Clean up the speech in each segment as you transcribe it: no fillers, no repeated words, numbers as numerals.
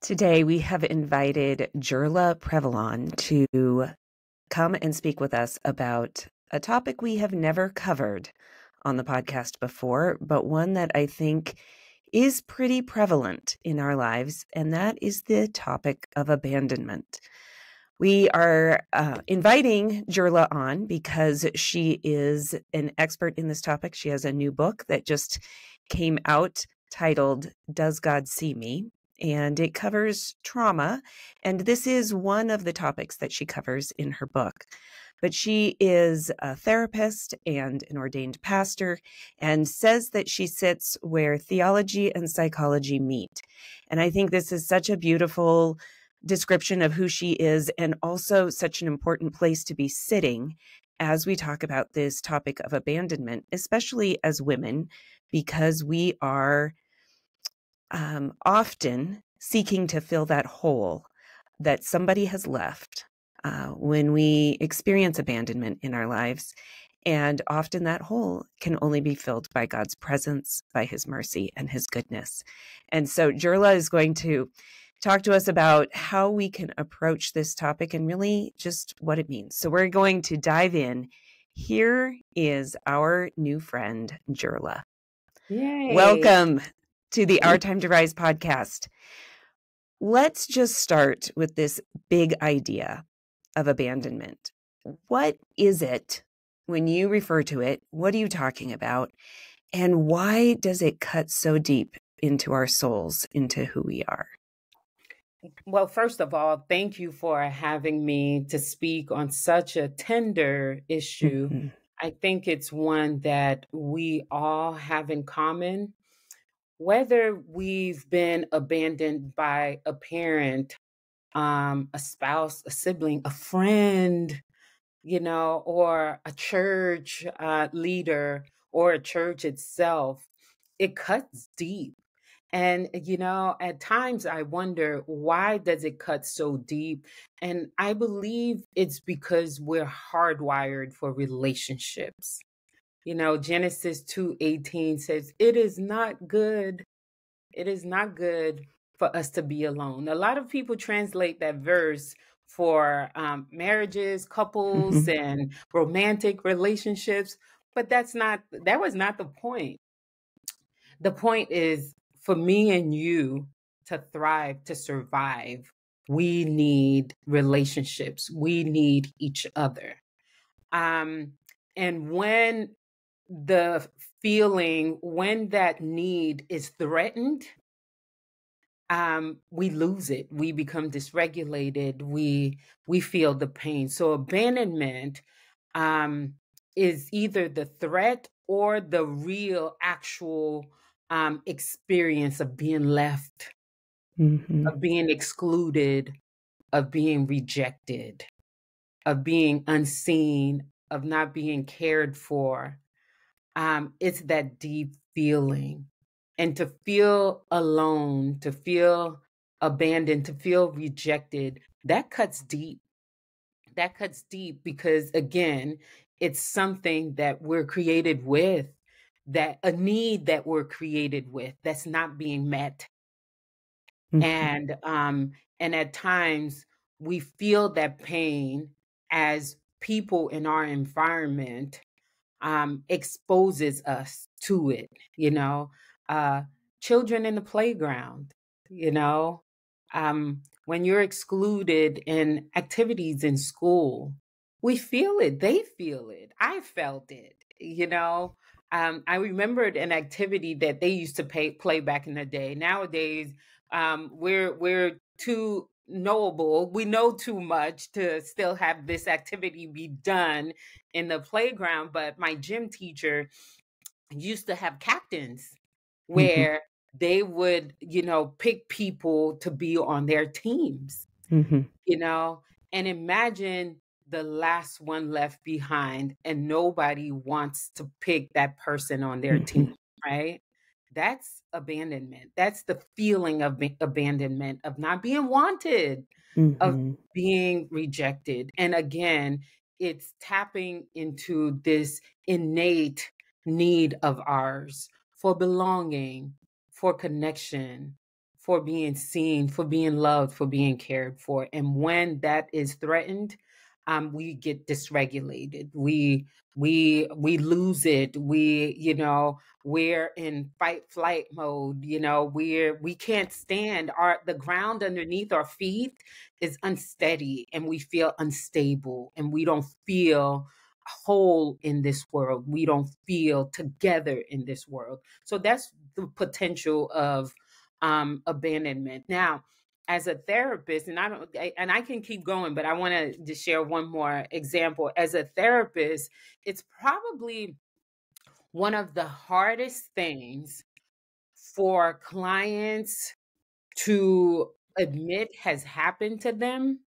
Today, we have invited Dieula Previlon to come and speak with us about a topic we have never covered on the podcast before, but one that I think is pretty prevalent in our lives, and that is the topic of abandonment. We are inviting Dieula on because she is an expert in this topic. She has a new book that just came out titled, Does God See Me? And it covers trauma. And this is one of the topics that she covers in her book. But she is a therapist and an ordained pastor and says that she sits where theology and psychology meet. And I think this is such a beautiful description of who she is, and also such an important place to be sitting as we talk about this topic of abandonment, especially as women, because we are often seeking to fill that hole that somebody has left when we experience abandonment in our lives. And often that hole can only be filled by God's presence, by his mercy and his goodness. And so Dieula is going to talk to us about how we can approach this topic and really just what it means. So we're going to dive in. Here is our new friend, Dieula. Yay. Welcome to the Our Time to Rise podcast. Let's just start with this big idea of abandonment. What is it when you refer to it? What are you talking about? And why does it cut so deep into our souls, into who we are? Well, first of all, thank you for having me to speak on such a tender issue. Mm-hmm. I think it's one that we all have in common. Whether we've been abandoned by a parent, a spouse, a sibling, a friend, or a church leader or a church itself, it cuts deep. And, at times I wonder, why does it cut so deep? And I believe it's because we're hardwired for relationships. Genesis 2:18 says, it is not good for us to be alone. A lot of people translate that verse for marriages, couples, and romantic relationships, but that was not the point. The point is, for me and you to thrive, to survive, we need relationships. We need each other. And when when that need is threatened, we lose it. We become dysregulated. We feel the pain. So abandonment is either the threat or the real, actual experience of being left, of being excluded, of being rejected, of being unseen, of not being cared for. It's that deep feeling. And to feel alone, to feel abandoned, to feel rejected, that cuts deep. That cuts deep because, again, it's something that we're created with, that a need that we're created with that's not being met. And at times we feel that pain as people in our environment exposes us to it, children in the playground, when you're excluded in activities in school, we feel it. They feel it. I felt it, I remembered an activity that they used to play back in the day. Nowadays, we're too knowable. We know too much to still have this activity be done in the playground. But my gym teacher used to have captains where they would, pick people to be on their teams, and imagine the last one left behind and nobody wants to pick that person on their team, right? That's abandonment. That's the feeling of abandonment, of not being wanted, of being rejected. And again, it's tapping into this innate need of ours for belonging, for connection, for being seen, for being loved, for being cared for. And when that is threatened, we get dysregulated. We lose it. We're in fight flight mode. We can't stand. The ground underneath our feet is unsteady, and we feel unstable, and we don't feel whole in this world. We don't feel together in this world. So that's the potential of abandonment. Now, as a therapist, and I can keep going, but I want to just share one more example. As a therapist, it's probably one of the hardest things for clients to admit has happened to them,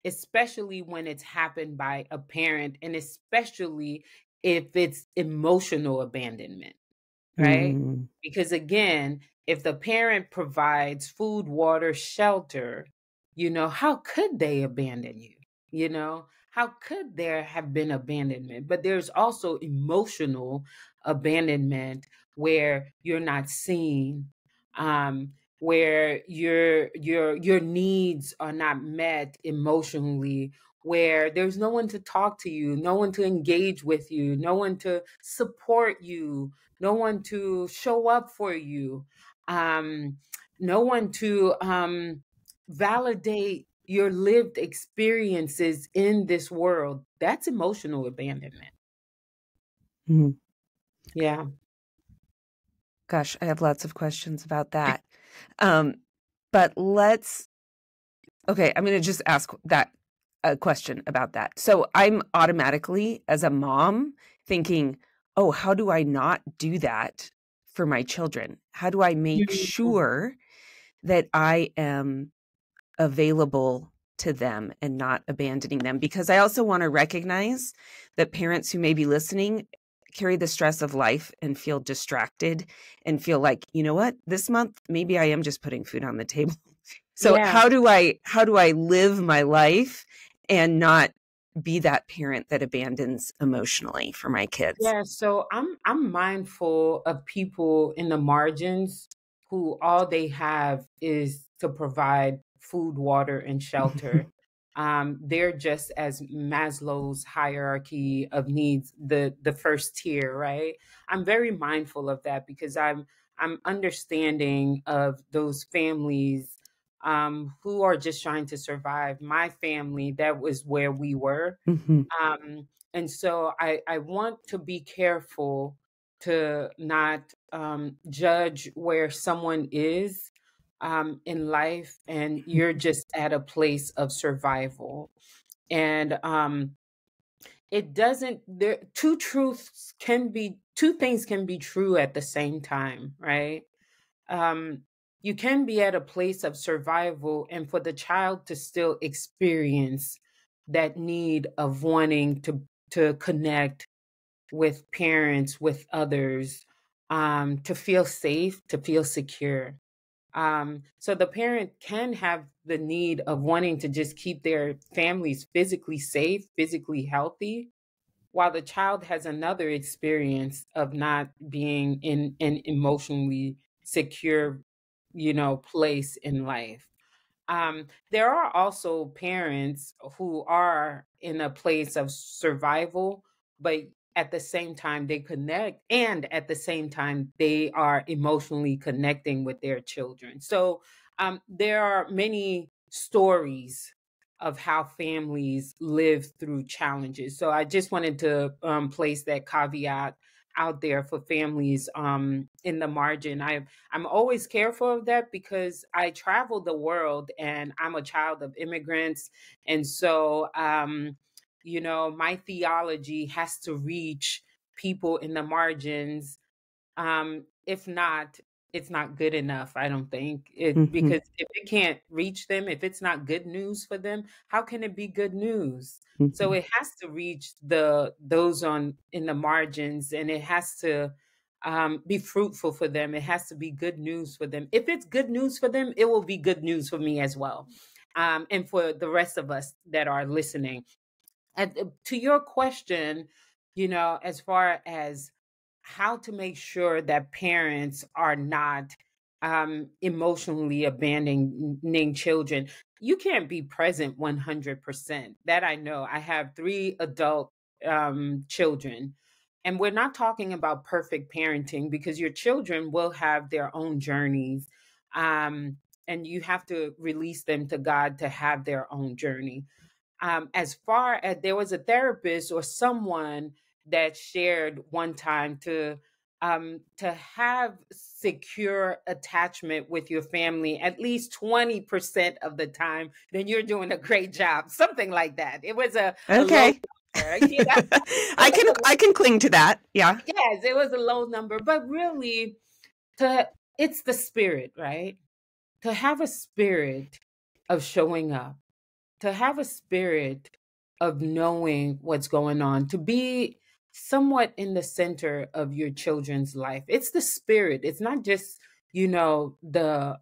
especially when it's happened by a parent, and especially if it's emotional abandonment, right? Mm. Because again, if the parent provides food, water, shelter, how could they abandon you? How could there have been abandonment? But there's also emotional abandonment where you're not seen, where your needs are not met emotionally, where there's no one to talk to you, no one to engage with you, no one to support you, no one to show up for you, um, no one to validate your lived experiences in this world. That's emotional abandonment. Mm. Yeah. Gosh, I have lots of questions about that. But okay, I'm going to just ask that a question about that. So I'm automatically, as a mom, thinking, oh, how do I not do that for my children? How do I make Mhm. sure that I am available to them and not abandoning them? Because I also want to recognize that parents who may be listening carry the stress of life and feel distracted and feel like, you know what, this month, maybe I am just putting food on the table. So Yeah. how do I live my life and not be that parent that abandons emotionally for my kids? Yeah, so I'm mindful of people in the margins who all they have is to provide food, water, and shelter. They're just as Maslow's hierarchy of needs, the first tier, right? I'm very mindful of that because I'm understanding of those families who are just trying to survive. My family, that was where we were. Mhm. And so I want to be careful to not judge where someone is in life, and you're just at a place of survival. And it doesn't, there, two things can be true at the same time, right? Um, you can be at a place of survival, and for the child to still experience that need of wanting to connect with parents, with others, to feel safe, to feel secure. So the parent can have the need of wanting to just keep their families physically safe, physically healthy, while the child has another experience of not being in an emotionally secure, place in life. There are also parents who are in a place of survival, but at the same time they connect, and at the same time they are emotionally connecting with their children. So there are many stories of how families live through challenges. So I just wanted to place that caveat out there for families in the margin. I'm always careful of that because I travel the world and I'm a child of immigrants. And so, my theology has to reach people in the margins. If not, it's not good enough, I don't think. Mhm. Because if it can't reach them, if it's not good news for them, how can it be good news? So Mhm. it has to reach those on in the margins, and it has to be fruitful for them. It has to be good news for them. If it's good news for them, it will be good news for me as well, and for the rest of us that are listening. And to your question, as far as how to make sure that parents are not emotionally abandoning children. You can't be present 100%. That I know. I have 3 adult children. And we're not talking about perfect parenting, because your children will have their own journeys. Um, and you have to release them to God to have their own journey. As far as, there was a therapist or someone that shared one time to have secure attachment with your family at least 20% of the time, then you're doing a great job. Something like that. It was a low Okay. number. You know? I can cling to that. Yeah. Yes, it was a low number, but really, to it's the spirit, right? To have a spirit of showing up, to have a spirit of knowing what's going on, to be somewhat in the center of your children's life. It's the spirit. It's not just, the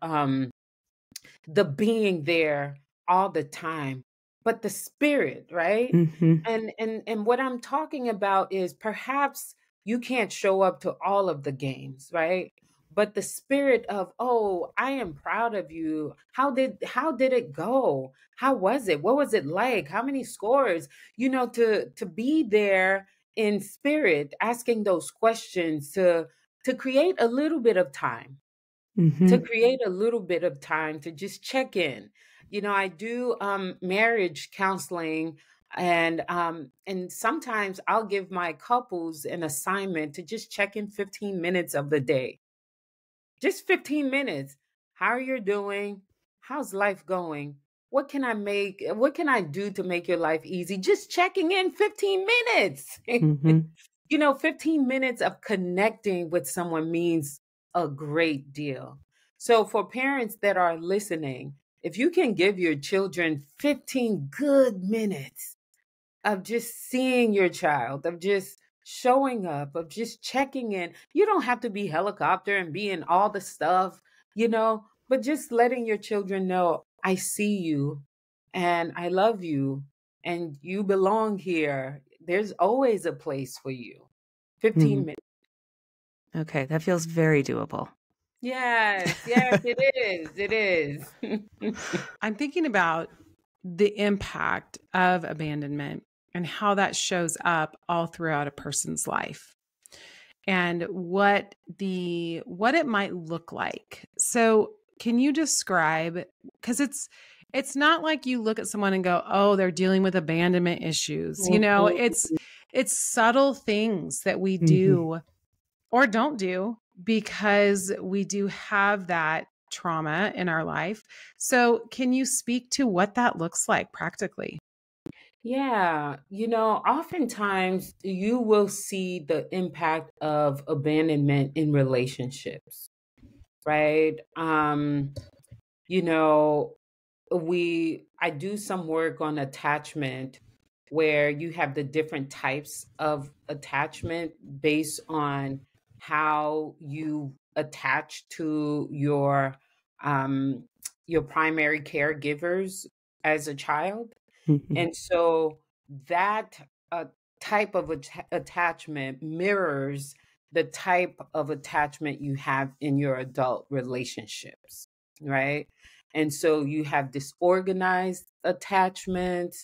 being there all the time, but the spirit, right? Mm-hmm. And what I'm talking about is, perhaps you can't show up to all of the games, right? But the spirit of, oh, I am proud of you. How did it go? How was it? What was it like? How many scores? To be there in spirit, asking those questions, to create a little bit of time, Mm-hmm. to create a little bit of time to just check in. I do marriage counseling, and sometimes I'll give my couples an assignment to just check in 15 minutes of the day. Just 15 minutes. How are you doing? How's life going? What can I do to make your life easy? Just checking in 15 minutes. Mm-hmm. 15 minutes of connecting with someone means a great deal. So, for parents that are listening, if you can give your children 15 good minutes of just seeing your child, of just showing up, of just checking in, you don't have to be helicopter and be in all the stuff, but just letting your children know, I see you and I love you and you belong here. There's always a place for you. 15 Mm-hmm. minutes. Okay, that feels very doable. Yes, yes, it is. It is. I'm thinking about the impact of abandonment and how that shows up all throughout a person's life, and what it might look like. So can you describe, because it's not like you look at someone and go, oh, they're dealing with abandonment issues. It's subtle things that we do or don't do, because we do have that trauma in our life. So can you speak to what that looks like practically? Yeah, oftentimes you will see the impact of abandonment in relationships, right? You know, I do some work on attachment, where you have the different types of attachment based on how you attach to your primary caregivers as a child. Mm-hmm. And so that type of attachment mirrors the type of attachment you have in your adult relationships, right? And so you have disorganized attachment,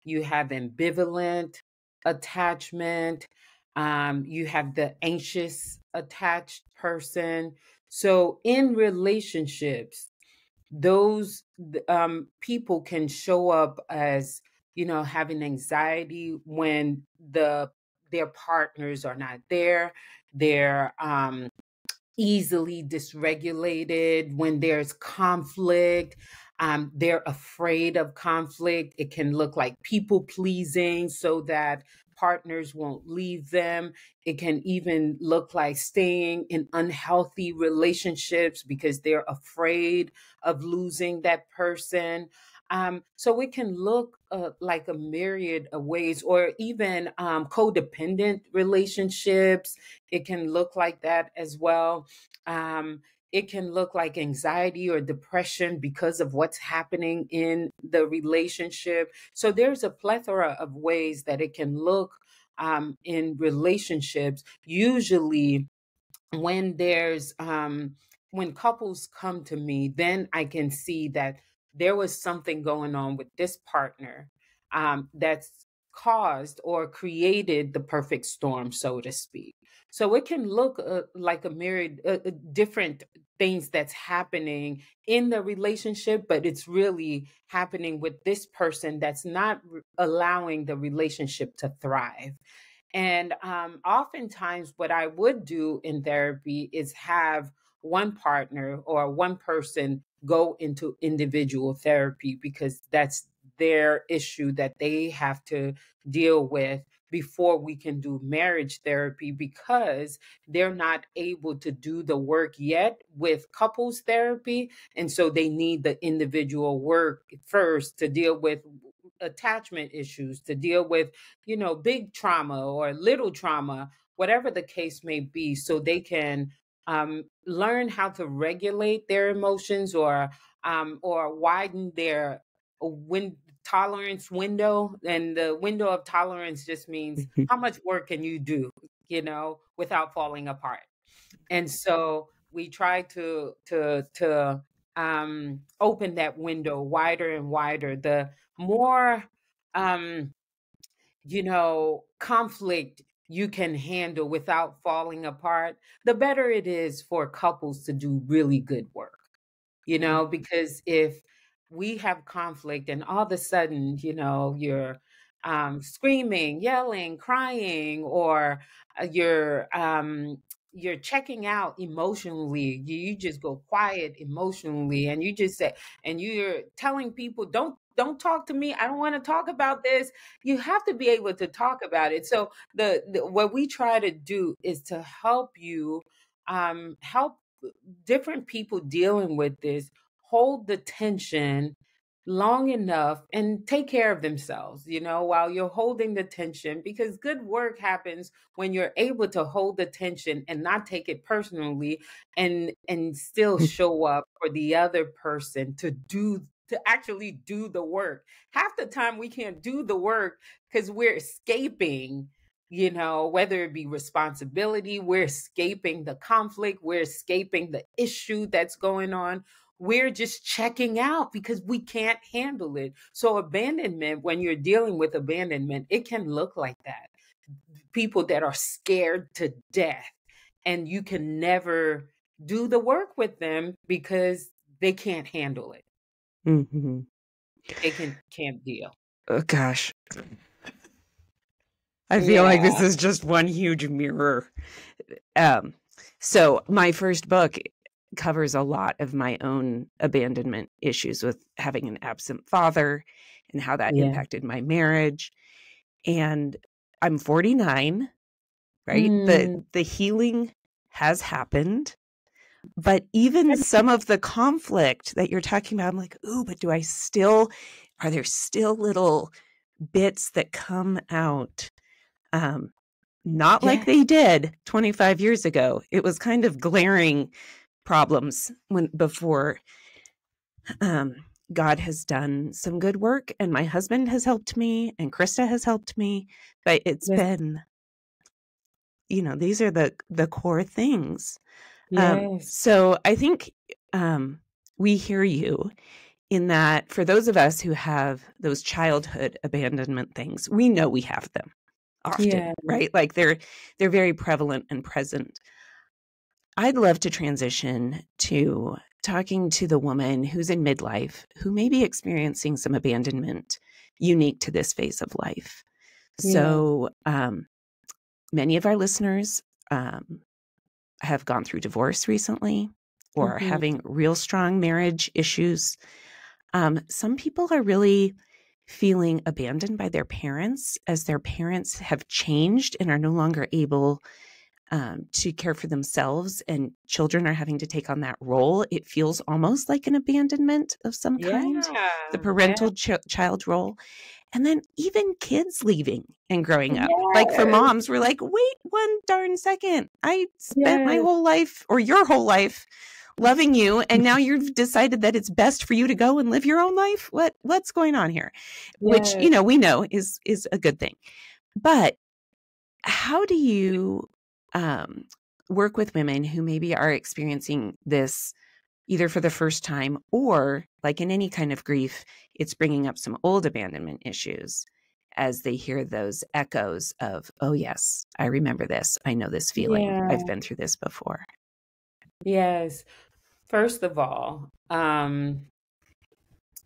you have ambivalent attachment, you have the anxious attached person. So in relationships, those people can show up as, having anxiety when their partners are not there. They're easily dysregulated when there's conflict. They're afraid of conflict. It can look like people pleasing so that partners won't leave them. It can even look like staying in unhealthy relationships because they're afraid of losing that person. So it can look like a myriad of ways, or even codependent relationships. It can look like that as well. Um, it can look like anxiety or depression because of what's happening in the relationship. So there's a plethora of ways that it can look in relationships. Usually, when there's when couples come to me, then I can see that there was something going on with this partner that's caused or created the perfect storm, so to speak. So it can look like a myriad different things that's happening in the relationship, but it's really happening with this person that's not allowing the relationship to thrive. And oftentimes, what I would do in therapy is have one partner or one person go into individual therapy, because that's their issue that they have to deal with before we can do marriage therapy, because they're not able to do the work yet with couples therapy. And so they need the individual work first to deal with attachment issues, to deal with, big trauma or little trauma, whatever the case may be, so they can learn how to regulate their emotions, or widen their tolerance window. And the window of tolerance just means how much work can you do, without falling apart. And so we try to open that window wider and wider. The more conflict you can handle without falling apart, the better it is for couples to do really good work. Because if we have conflict and all of a sudden, you're screaming, yelling, crying, or you're checking out emotionally, you just go quiet emotionally, and you just say, and you're telling people, don't talk to me, I don't want to talk about this. You have to be able to talk about it. So the what we try to do is to help you, help different people dealing with this hold the tension long enough and take care of themselves, while you're holding the tension, because good work happens when you're able to hold the tension and not take it personally, and still show up for the other person to actually do the work. Half the time we can't do the work because we're escaping, whether it be responsibility, we're escaping the conflict, we're escaping the issue that's going on. We're just checking out because we can't handle it. So abandonment, when you're dealing with abandonment, it can look like that. People that are scared to death, and you can never do the work with them because they can't handle it. Mm-hmm. They can't deal. Oh, gosh. I feel like this is just one huge mirror. So my first book covers a lot of my own abandonment issues with having an absent father and how that impacted my marriage. And I'm 49, right? The healing has happened. But even some of the conflict that you're talking about, I'm like, ooh, but are there still little bits that come out? Not like they did 25 years ago. It was kind of glaring problems before God has done some good work, and my husband has helped me, and Krista has helped me, but it's been, these are the core things. So I think we hear you in that for those of us who have those childhood abandonment things, we know we have them often, right? Like they're very prevalent and present. I'd love to transition to talking to the woman who's in midlife, who may be experiencing some abandonment unique to this phase of life. So many of our listeners have gone through divorce recently, or are having real strong marriage issues. Some people are really feeling abandoned by their parents, as their parents have changed and are no longer able to care for themselves, and children are having to take on that role. It feels almost like an abandonment of some kind, the parental child role. And then even kids leaving and growing up. Like for moms, we're like, wait one darn second. I spent my whole life, or your whole life, loving you, and now you've decided that it's best for you to go and live your own life. What's going on here? Which, we know is a good thing. But how do you work with women who maybe are experiencing this either for the first time or, like in any kind of grief, it's bringing up some old abandonment issues as they hear those echoes of, oh, yes, I remember this. I know this feeling. Yeah. I've been through this before. Yes. First of all,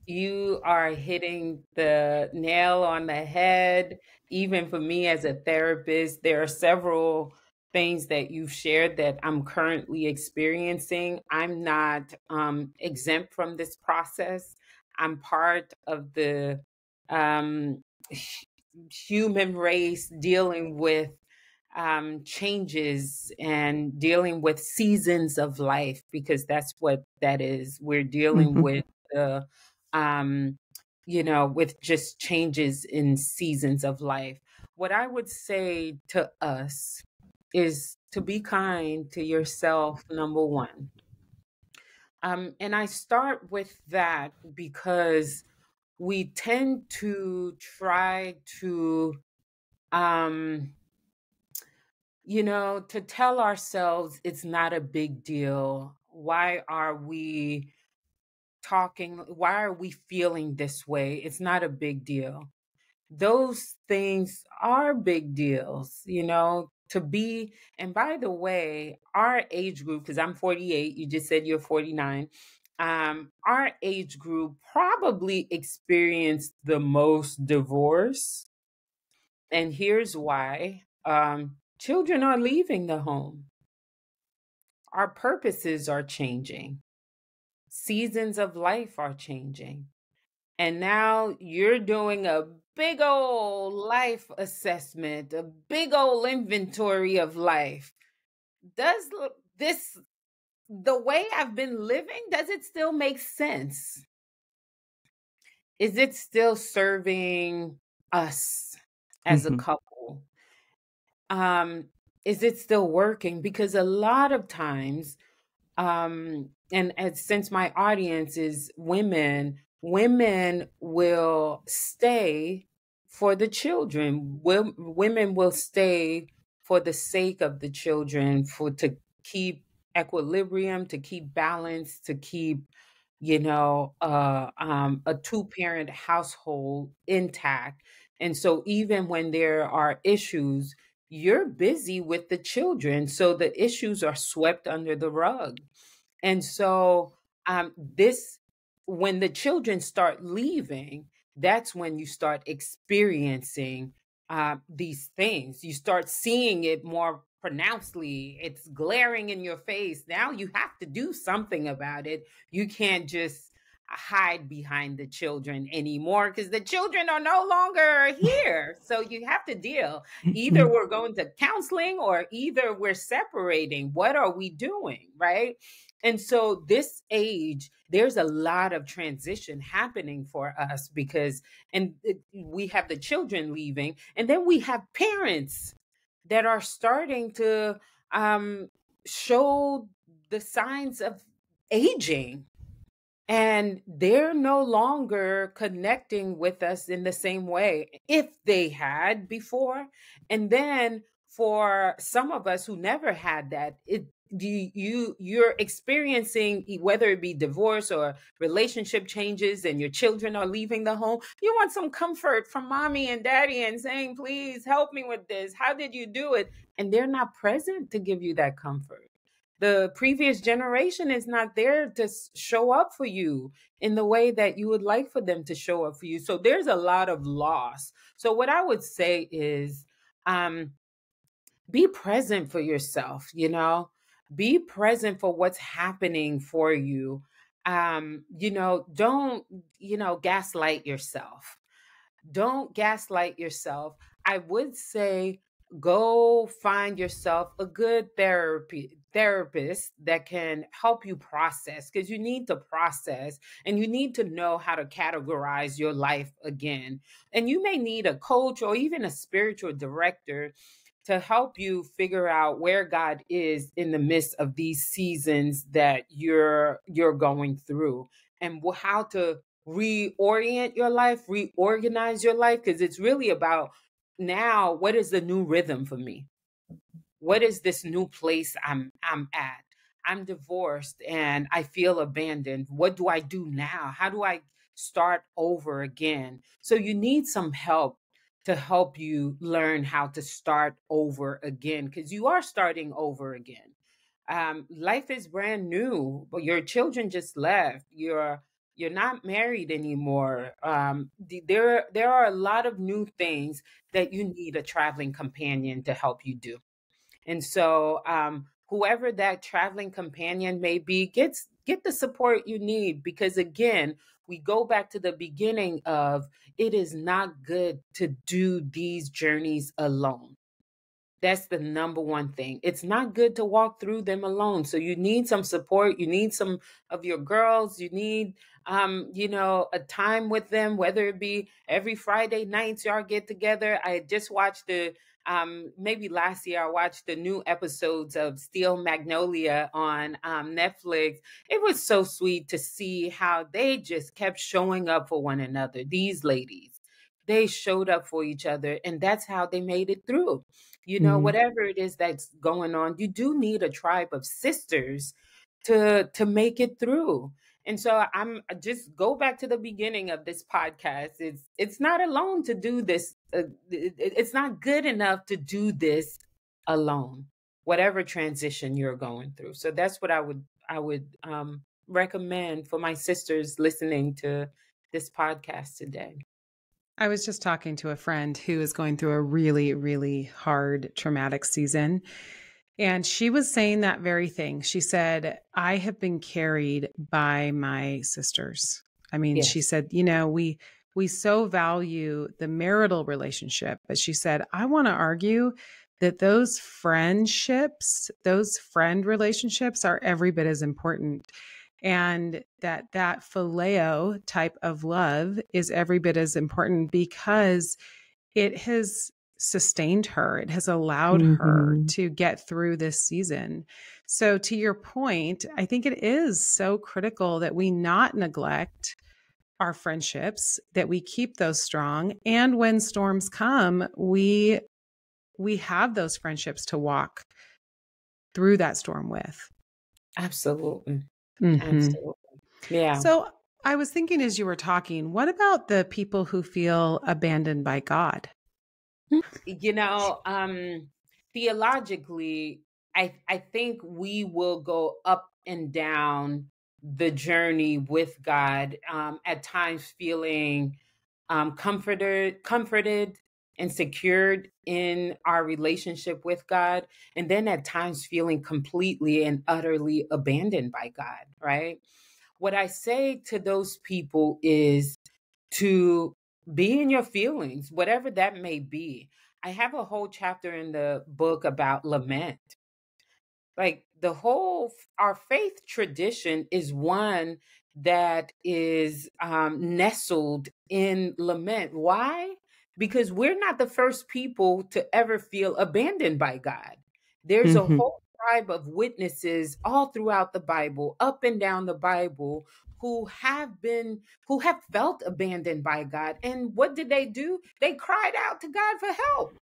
you are hitting the nail on the head. Even for me as a therapist, there are several things that you've shared that I'm currently experiencing. I'm not exempt from this process. I'm part of the um, human race dealing with changes and dealing with seasons of life, because that's what that is. We're dealing with the with just changes in seasons of life. What I would say to us is to be kind to yourself, number one. And I start with that because we tend to try to, to tell ourselves it's not a big deal. Why are we talking? Why are we feeling this way? It's not a big deal. Those things are big deals, to be. And by the way, our age group, because I'm 48, you just said you're 49. Our age group probably experienced the most divorce. And here's why. Children are leaving the home. Our purposes are changing. Seasons of life are changing. And now you're doing a big old life assessment, a big old inventory of life. Does this, the way I've been living, does it still make sense? Is it still serving us as a couple? Is it still working? Because a lot of times, since my audience is women will stay for the children. Women will stay for the sake of the children, to keep equilibrium, to keep balance, to keep, a two-parent household intact. And so even when there are issues, you're busy with the children, so the issues are swept under the rug. And so when the children start leaving, that's when you start experiencing these things. You start seeing it more pronouncedly. It's glaring in your face. Now you have to do something about it. You can't just hide behind the children anymore, because the children are no longer here. So you have to deal. Either we're going to counseling or either we're separating. What are we doing? Right. And so this age, there's a lot of transition happening for us we have the children leaving, and then we have parents that are starting to show the signs of aging. And they're no longer connecting with us in the same way if they had before. And then for some of us who never had that, you're experiencing, whether it be divorce or relationship changes and your children are leaving the home, you want some comfort from mommy and daddy and saying, please help me with this. How did you do it? And they're not present to give you that comfort. The previous generation is not there to show up for you in the way that you would like for them to show up for you. So there's a lot of loss. So what I would say is, be present for yourself, be present for what's happening for you. Don't, gaslight yourself. Don't gaslight yourself. I would say go find yourself a good therapist that can help you process, because you need to process and you need to know how to categorize your life again. And you may need a coach or even a spiritual director to help you figure out where God is in the midst of these seasons that you're going through, and how to reorient your life, reorganize your life, because it's really about, now, what is the new rhythm for me? What is this new place I'm at? I'm divorced and I feel abandoned. What do I do now? How do I start over again? So you need some help to help you learn how to start over again, because you are starting over again. Life is brand new, but your children just left. You're not married anymore. There are a lot of new things that you need a traveling companion to help you do. And so, whoever that traveling companion may be, get the support you need, because again, we go back to the beginning of, it is not good to do these journeys alone. That's the number one thing. It's not good to walk through them alone. So you need some support. You need some of your girls. You need, a time with them, whether it be every Friday nights y'all get together. I just watched maybe last year, I watched the new episodes of Steel Magnolia on Netflix. It was so sweet to see how they just kept showing up for one another. These ladies, they showed up for each other, and that's how they made it through. Whatever it is that's going on, you do need a tribe of sisters to make it through. And so I'm just go back to the beginning of this podcast. It's not alone to do this. It's not good enough to do this alone, whatever transition you're going through. So that's what I would recommend for my sisters listening to this podcast today. I was just talking to a friend who is going through a really, really hard, traumatic season. And she was saying that very thing. She said, I have been carried by my sisters. I mean, Yes. she said, we so value the marital relationship. But she said, I want to argue that those friendships, those friend relationships are every bit as important. And that phileo type of love is every bit as important, because it has sustained her. It has allowed her to get through this season. So to your point, I think it is so critical that we not neglect our friendships, that we keep those strong. And when storms come, we have those friendships to walk through that storm with. Absolutely. Mm-hmm. Absolutely. Yeah. So I was thinking as you were talking, what about the people who feel abandoned by God? Theologically, I think we will go up and down the journey with God, at times feeling comforted and secured in our relationship with God, and then at times feeling completely and utterly abandoned by God, right? What I say to those people is to be in your feelings, whatever that may be. I have a whole chapter in the book about lament. Like our faith tradition is one that is nestled in lament. Why? Because we're not the first people to ever feel abandoned by God. There's a whole tribe of witnesses all throughout the Bible, up and down the Bible, who have felt abandoned by God. And what did they do? They cried out to God for help.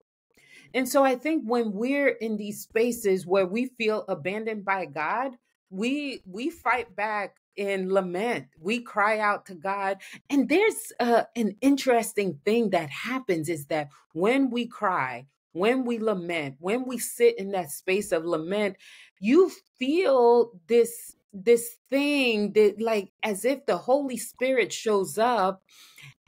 And so I think when we're in these spaces where we feel abandoned by God, we fight back in lament. We cry out to God. And there's an interesting thing that happens, is that when we cry, when we lament, when we sit in that space of lament, you feel this thing that, like, as if the Holy Spirit shows up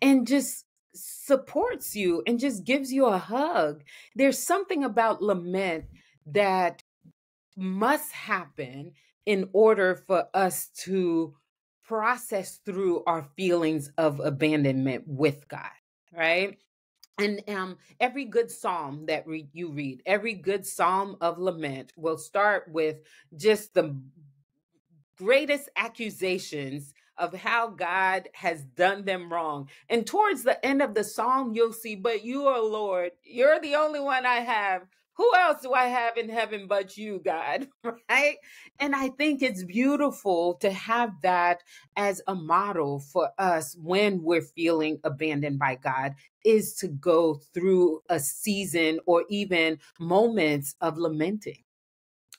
and just supports you and just gives you a hug. There's something about lament that must happen in order for us to process through our feelings of abandonment with God, right? And every good psalm that you read, every good psalm of lament will start with just the greatest accusations of how God has done them wrong. And towards the end of the psalm, you'll see, but you, O Lord, you're the only one I have Who else do I have in heaven but you, God? Right? And I think it's beautiful to have that as a model for us when we're feeling abandoned by God, is to go through a season or even moments of lamenting,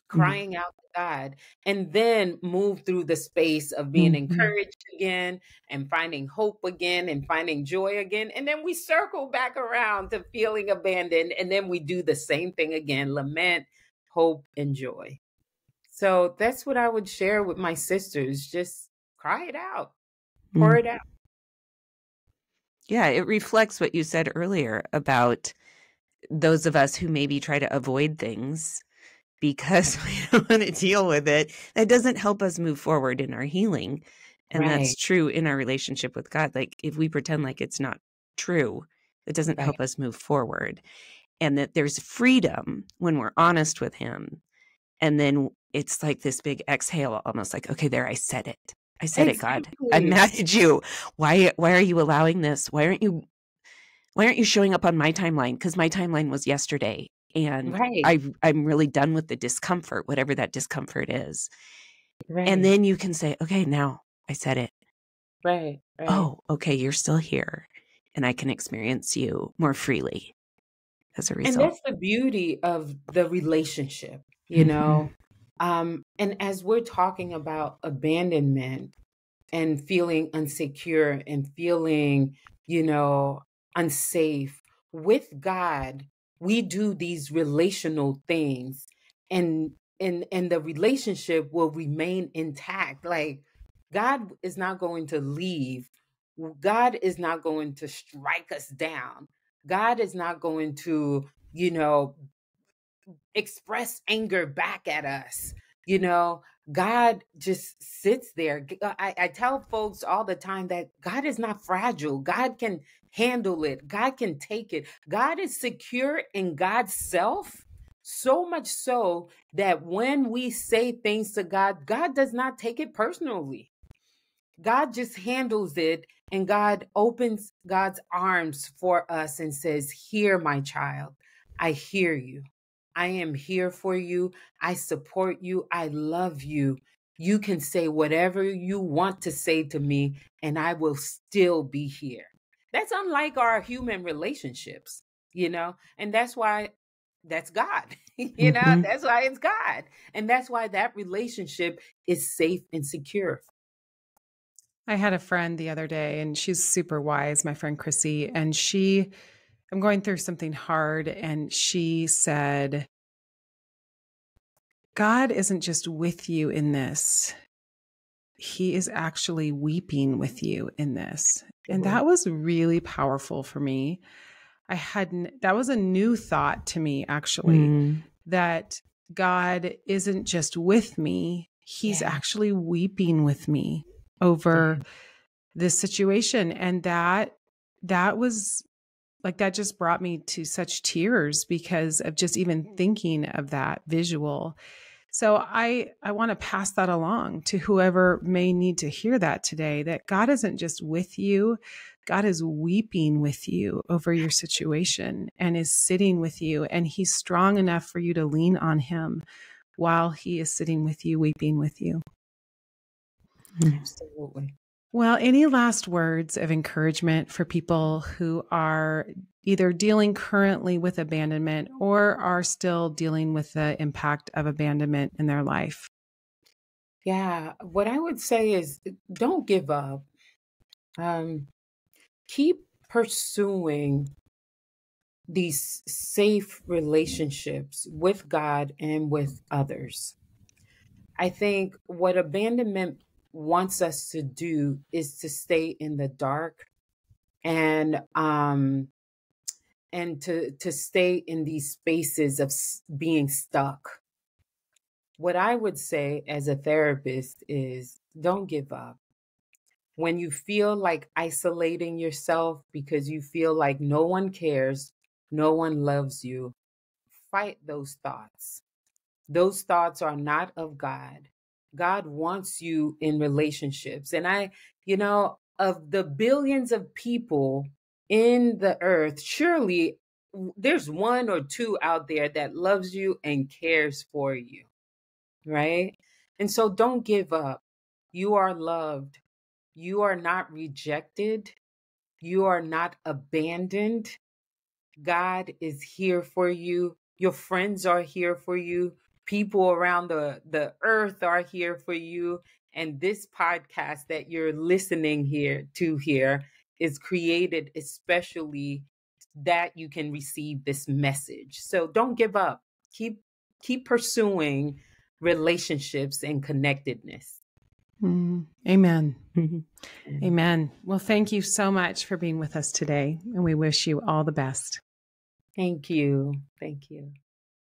crying out to God, and then move through the space of being encouraged again and finding hope again and finding joy again. And then we circle back around to feeling abandoned. And then we do the same thing again, lament, hope, and joy. So that's what I would share with my sisters. Just cry it out, pour it out. Yeah, it reflects what you said earlier about those of us who maybe try to avoid things because we don't want to deal with it. That doesn't help us move forward in our healing. And Right. that's true in our relationship with God. Like if we pretend like it's not true, it doesn't Right. help us move forward. And that there's freedom when we're honest with him. And then it's like this big exhale, almost like, okay, there, I said it. I said it, God. I'm Exactly. mad at you. Why are you allowing this? Why aren't you showing up on my timeline? Because my timeline was yesterday. And Right. I'm really done with the discomfort, whatever that discomfort is. Right. And then you can say, okay, now I said it. Right. Right. Oh, okay, you're still here. And I can experience you more freely as a And result. that's the beauty of the relationship, you know? And as we're talking about abandonment and feeling insecure and feeling, unsafe with God, we do these relational things, and the relationship will remain intact. Like God is not going to leave. God is not going to strike us down. God is not going to, express anger back at us. God just sits there. I tell folks all the time that God is not fragile. God can handle it. God can take it. God is secure in God's self, so much so that when we say things to God, God does not take it personally. God just handles it, and God opens God's arms for us and says, "Here, my child, I hear you. I am here for you. I support you. I love you. You can say whatever you want to say to me, and I will still be here." That's unlike our human relationships, and that's why that's God. That's why it's God. And that's why that relationship is safe and secure. I had a friend the other day, and she's super wise, my friend Chrissy, and I'm going through something hard, and she said, God isn't just with you in this. He is actually weeping with you in this. And that was really powerful for me. That was a new thought to me, actually, that God isn't just with me. He's actually weeping with me over this situation. And that was like, that just brought me to such tears because of just even thinking of that visual. So I want to pass that along to whoever may need to hear that today, that God isn't just with you. God is weeping with you over your situation and is sitting with you. And he's strong enough for you to lean on him while he is sitting with you, weeping with you. Absolutely. Well, any last words of encouragement for people who are either dealing currently with abandonment or are still dealing with the impact of abandonment in their life? Yeah, what I would say is don't give up. Keep pursuing these safe relationships with God and with others. I think what abandonment wants us to do is to stay in the dark and to stay in these spaces of being stuck. What I would say as a therapist is don't give up. When you feel like isolating yourself because you feel like no one cares, no one loves you, fight those thoughts. Those thoughts are not of God. God wants you in relationships. And of the billions of people in the earth, surely there's one or two out there that loves you and cares for you, right? And so don't give up. You are loved. You are not rejected. You are not abandoned. God is here for you. Your friends are here for you. People around the earth are here for you. And this podcast that you're listening here is created especially that you can receive this message. So don't give up. Keep pursuing relationships and connectedness. Amen. Amen. Well, thank you so much for being with us today, and we wish you all the best. Thank you. Thank you.